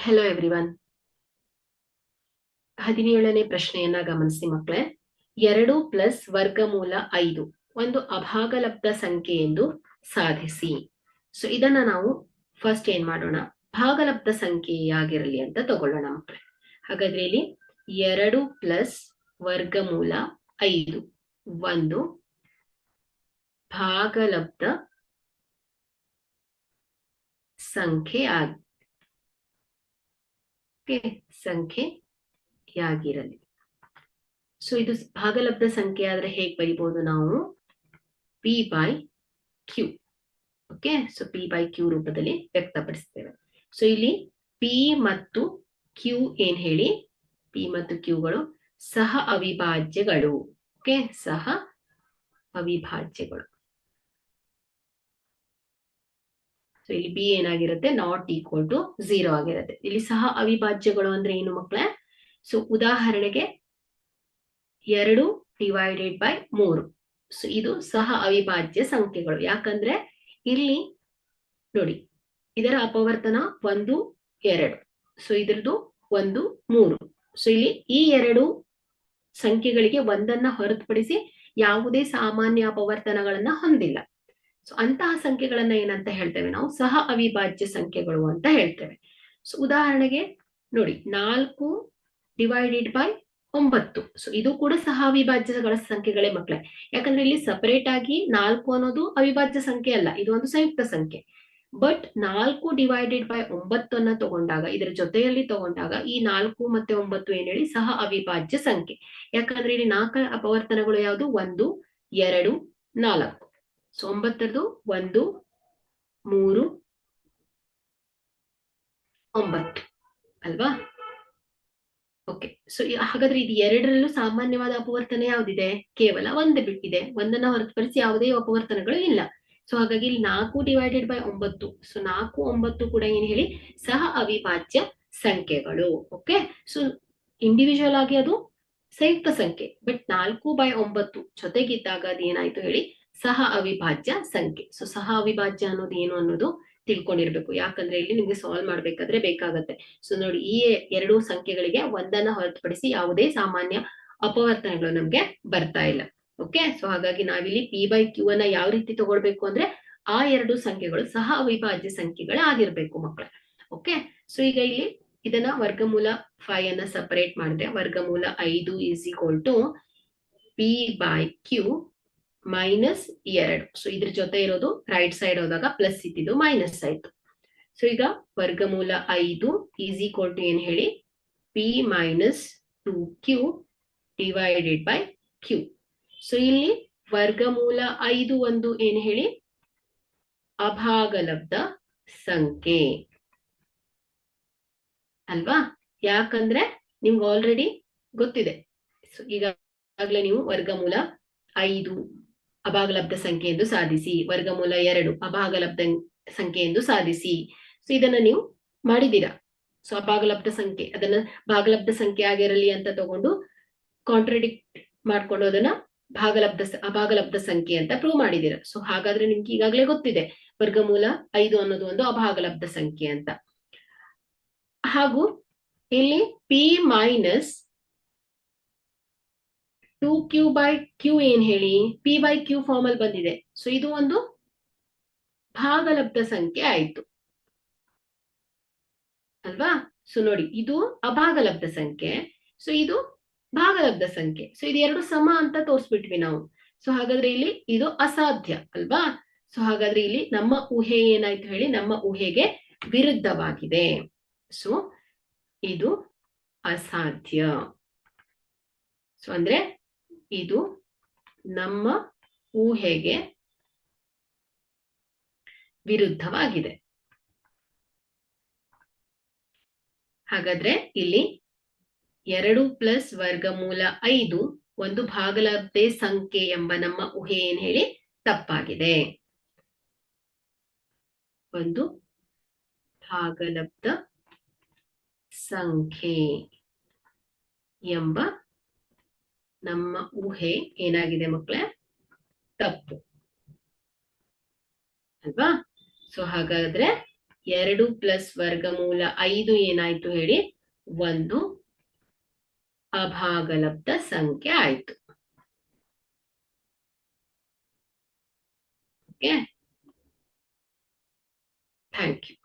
Hello everyone. 17ನೇ ಪ್ರಶ್ನೆಯನ್ನ ಗಮನಿಸಿ ಮಕ್ಕಳೇ. 2 ಪ್ಲಸ್ ವರ್ಗಮೂಲ 5 ಒಂದು ಅಭಾಗಲಬ್ಧ ಸಂಖ್ಯೆ ಎಂದು ಸಾಧಿಸಿ. ಸೊ ಇದನ್ನ ನಾವು ಫಸ್ಟ್ ಏನ್ ಮಾಡೋಣ, ಭಾಗಲಬ್ಧ ಸಂಖ್ಯೆಯಾಗಿರಲಿ ಅಂತ ತಗೊಳ್ಳೋಣ ಮಕ್ಕಳೇ. ಹಾಗಾದ್ರೆ ಇಲ್ಲಿ 2 ಪ್ಲಸ್ ವರ್ಗಮೂಲ 5 ಒಂದು ಭಾಗಲಬ್ಧ ಸಂಖ್ಯೆಯಾಗಿರಲಿ. ಸೊ ಇದು ಭಾಗಲಬ್ಧ ಸಂಖ್ಯೆ ಆದ್ರೆ ಹೇಗೆ ಬರಿಬಹುದು ನಾವು? P by Q. Okay, so P by Q ರೂಪದಲ್ಲಿ ವ್ಯಕ್ತಪಡಿಸ್ತೇವೆ. ಸೊ ಇಲ್ಲಿ ಪಿ ಮತ್ತು ಕ್ಯೂ ಏನ್ ಹೇಳಿ, ಪಿ ಮತ್ತು ಕ್ಯೂಗಳು ಸಹ ಅವಿಭಾಜ್ಯಗಳು. ಓಕೆ, ಸಹ ಅವಿಭಾಜ್ಯಗಳು. ಸೊ ಇಲ್ಲಿ ಬಿ ಏನಾಗಿರುತ್ತೆ, ನಾಟ್ ಈಕ್ವಲ್ ಟು 0 ಆಗಿರುತ್ತೆ. ಇಲ್ಲಿ ಸಹ ಅವಿಭಾಜ್ಯಗಳು ಅಂದ್ರೆ ಏನು ಮಕ್ಕಳೇ? ಸೊ ಉದಾಹರಣೆಗೆ 2 ಡಿವೈಡೆಡ್ ಬೈ 3. ಸೊ ಇದು ಸಹ ಅವಿಭಾಜ್ಯ ಸಂಖ್ಯೆಗಳು. ಯಾಕಂದ್ರೆ ಇಲ್ಲಿ ನೋಡಿ, ಇದರ ಅಪವರ್ತನ 1 2, ಸೊ ಇದ್ರದ್ದು 1 3. ಸೊ ಇಲ್ಲಿ ಈ ಎರಡು ಸಂಖ್ಯೆಗಳಿಗೆ ಒಂದನ್ನ ಹೊರತುಪಡಿಸಿ ಯಾವುದೇ ಸಾಮಾನ್ಯ ಅಪವರ್ತನಗಳನ್ನ ಹೊಂದಿಲ್ಲ. ಸೊ ಅಂತಹ ಸಂಖ್ಯೆಗಳನ್ನ ಏನಂತ ಹೇಳ್ತೇವೆ ನಾವು? ಸಹ ಅವಿಭಾಜ್ಯ ಸಂಖ್ಯೆಗಳು ಅಂತ ಹೇಳ್ತೇವೆ. ಸೊ ಉದಾಹರಣೆಗೆ ನೋಡಿ, 4 ಡಿವೈಡೆಡ್ ಬೈ 9. ಸೊ ಇದು ಕೂಡ ಸಹ ಅವಿಭಾಜ್ಯಗಳ ಸಂಖ್ಯೆಗಳೇ ಮಕ್ಕಳೇ. ಯಾಕಂದ್ರೆ ಇಲ್ಲಿ ಸಪರೇಟ್ ಆಗಿ 4 ಅನ್ನೋದು ಅವಿಭಾಜ್ಯ ಸಂಖ್ಯೆ ಅಲ್ಲ, ಇದು ಒಂದು ಸಂಯುಕ್ತ ಸಂಖ್ಯೆ. ಬಟ್ 4 ಡಿವೈಡೆಡ್ ಬೈ 9 ಅನ್ನ ತಗೊಂಡಾಗ, ಇದರ ಜೊತೆಯಲ್ಲಿ ತಗೊಂಡಾಗ ಈ 4 ಮತ್ತೆ 9 ಏನ್ ಹೇಳಿ ಸಹ ಅವಿಭಾಜ್ಯ ಸಂಖ್ಯೆ. ಯಾಕಂದ್ರೆ ಇಲ್ಲಿ 4 ಅಪವರ್ತನಗಳು ಯಾವುದು? 1 2 4. ಸೊ 9ರದು 1 3 9 ಅಲ್ವಾ? ಓಕೆ, ಸೊ ಹಾಗಾದ್ರೆ ಇದು ಎರಡರಲ್ಲೂ ಸಾಮಾನ್ಯವಾದ ಅಪವರ್ತನ ಯಾವ್ದಿದೆ? ಕೇವಲ ಒಂದು ಬಿಟ್ಟಿದೆ. ಒಂದನ್ನ ಹೊರತುಪಡಿಸಿ ಯಾವುದೇ ಅಪವರ್ತನಗಳು ಇಲ್ಲ. ಸೊ ಹಾಗಾಗಿ ಇಲ್ಲಿ 4 ಡಿವೈಡೆಡ್ ಬೈ 9. ಸೊ 4 9 ಕೂಡ ಏನ್ ಹೇಳಿ ಸಹ ಅವಿಭಾಜ್ಯ ಸಂಖ್ಯೆಗಳು. ಓಕೆ, ಸೊ ಇಂಡಿವಿಜುವಲ್ ಆಗಿ ಅದು ಸಂಯುಕ್ತ ಸಂಖ್ಯೆ, ಬಟ್ 4 ಬೈ 9 ಜೊತೆಗಿದ್ದಾಗ ಅದು ಏನಾಯ್ತು ಹೇಳಿ ಸಹ ಅವಿಭಾಜ್ಯ ಸಂಖ್ಯೆ. ಸೊ ಸಹ ಅವಿಭಾಜ್ಯ ಅನ್ನೋದು ಏನು ಅನ್ನೋದು ತಿಳ್ಕೊಂಡಿರ್ಬೇಕು. ಯಾಕಂದ್ರೆ ಇಲ್ಲಿ ನಿಮ್ಗೆ ಸಾಲ್ವ್ ಮಾಡ್ಬೇಕಾದ್ರೆ ಬೇಕಾಗತ್ತೆ. ಸೊ ನೋಡಿ, ಈ ಎರಡು ಸಂಖ್ಯೆಗಳಿಗೆ ಒಂದನ್ನ ಹೊರತುಪಡಿಸಿ ಯಾವುದೇ ಸಾಮಾನ್ಯ ಅಪವರ್ತನಗಳು ನಮ್ಗೆ ಬರ್ತಾ ಇಲ್ಲ. ಓಕೆ, ಸೊ ಹಾಗಾಗಿ ನಾವಿಲ್ಲಿ ಪಿ ಬೈ ಕ್ಯೂ ಅನ್ನ ಯಾವ ರೀತಿ ತಗೊಳ್ಬೇಕು ಅಂದ್ರೆ ಆ ಎರಡು ಸಂಖ್ಯೆಗಳು ಸಹ ಅವಿಭಾಜ್ಯ ಸಂಖ್ಯೆಗಳೇ ಆಗಿರ್ಬೇಕು ಮಕ್ಕಳೇ. ಓಕೆ, ಸೊ ಈಗ ಇಲ್ಲಿ ಇದನ್ನ ವರ್ಗಮೂಲ 5 ಅನ್ನ ಸಪರೇಟ್ ಮಾಡಿದ್ರೆ ವರ್ಗಮೂಲ 5 is equal to P by Q minus 2. So ಇದ್ರ ಜೊತೆ ಇರೋದು ರೈಟ್ ಸೈಡ್ ಹೋದಾಗ ಪ್ಲಸ್ ಇದ್ದಿದ್ದು ಮೈನಸ್ ಆಯ್ತು. ಸೊ ಈಗ ವರ್ಗಮೂಲ 5 ಈಸ್ ಈಕ್ವಲ್ ಟು ಏನ್ ಹೇಳಿ P minus 2q divided by Q. So ಇಲ್ಲಿ ವರ್ಗಮೂಲ 5 ಒಂದು ಏನ್ ಹೇಳಿ ಅಭಾಗಲಬ್ಧ ಸಂಖ್ಯೆ ಅಲ್ವಾ? ಯಾಕಂದ್ರೆ ನಿಮ್ಗೆ ಆಲ್ರೆಡಿ ಗೊತ್ತಿದೆ. ಸೊ ಈಗಾಗಲೇ ನೀವು ವರ್ಗಮೂಲ 5 ಅಭಾಗಲಬ್ಧ ಸಂಖ್ಯೆ ಎಂದು ಸಾಧಿಸಿ, ವರ್ಗಮೂಲ 2 ಅಭಾಗಲಬ್ಧ ಸಂಖ್ಯೆ ಎಂದು ಸಾಧಿಸಿ. ಸೊ ಇದನ್ನ ನೀವು ಮಾಡಿದ್ದೀರಾ. ಸೊ ಅಭಾಗಲಬ್ಧ ಸಂಖ್ಯೆ ಅದನ್ನ ಭಾಗಲಬ್ಧ ಸಂಖ್ಯೆ ಆಗಿರಲಿ ಅಂತ ತಗೊಂಡು ಕಾಂಟ್ರಡಿಕ್ಟ್ ಮಾಡ್ಕೊಂಡು ಅದನ್ನ ಅಭಾಗಲಬ್ಧ ಸಂಖ್ಯೆ ಅಂತ ಪ್ರೂವ್ ಮಾಡಿದ್ದೀರಾ. ಸೊ ಹಾಗಾದ್ರೆ ನಿಮ್ಗೆ ಈಗಾಗಲೇ ಗೊತ್ತಿದೆ ವರ್ಗಮೂಲ 5 ಅನ್ನೋದು ಒಂದು ಅಭಾಗಲಬ್ಧ ಸಂಖ್ಯೆ ಅಂತ. ಹಾಗೂ ಇಲ್ಲಿ P minus 2q by Q ಏನ್ ಹೇಳಿ ಪಿ ಬೈ ಕ್ಯೂ ಫಾರ್ಮ್ ಅಲ್ಲಿ ಬಂದಿದೆ. ಸೊ ಇದು ಒಂದು ಭಾಗಲಬ್ಧ ಸಂಖ್ಯೆ ಆಯ್ತು ಅಲ್ವಾ? ಸೊ ನೋಡಿ, ಇದು ಅಭಾಗಲಬ್ಧ ಸಂಖ್ಯೆ, ಸೊ ಇದು ಭಾಗಲಬ್ಧ ಸಂಖ್ಯೆ. ಸೊ ಇದು ಎರಡು ಸಮ ಅಂತ ತೋರಿಸ್ಬಿಟ್ವಿ ನಾವು. ಸೊ ಹಾಗಾದ್ರೆ ಇಲ್ಲಿ ಇದು ಅಸಾಧ್ಯ ಅಲ್ವಾ? ಸೊ ಹಾಗಾದ್ರೆ ಇಲ್ಲಿ ನಮ್ಮ ಊಹೆ ಏನಾಯ್ತು ಹೇಳಿ, ನಮ್ಮ ಊಹೆಗೆ ವಿರುದ್ಧವಾಗಿದೆ. ಸೊ ಇದು ಅಸಾಧ್ಯ. ಸೊ ಅಂದ್ರೆ ಇದು ನಮ್ಮ ಊಹೆಗೆ ವಿರುದ್ಧವಾಗಿದೆ. ಹಾಗಾದ್ರೆ ಇಲ್ಲಿ 2 ಪ್ಲಸ್ ವರ್ಗಮೂಲ 5 ಒಂದು ಭಾಗಲಬ್ಧ ಸಂಖ್ಯೆ ಎಂಬ ನಮ್ಮ ಊಹೆ ಏನ್ ಹೇಳಿ ತಪ್ಪಾಗಿದೆ. ಒಂದು ಭಾಗಲಬ್ಧ ಸಂಖ್ಯೆ ಎಂಬ ನಮ್ಮ ಊಹೆ ಏನಾಗಿದೆ ಮಕ್ಕಳೇ? ತಪ್ಪು ಅಲ್ವಾ? ಸೊ ಹಾಗಾದ್ರೆ 2 ಪ್ಲಸ್ ವರ್ಗಮೂಲ 5 ಏನಾಯ್ತು ಹೇಳಿ? ಒಂದು ಅಭಾಗಲಬ್ಧ ಸಂಖ್ಯೆ ಆಯ್ತು. Okay, thank you.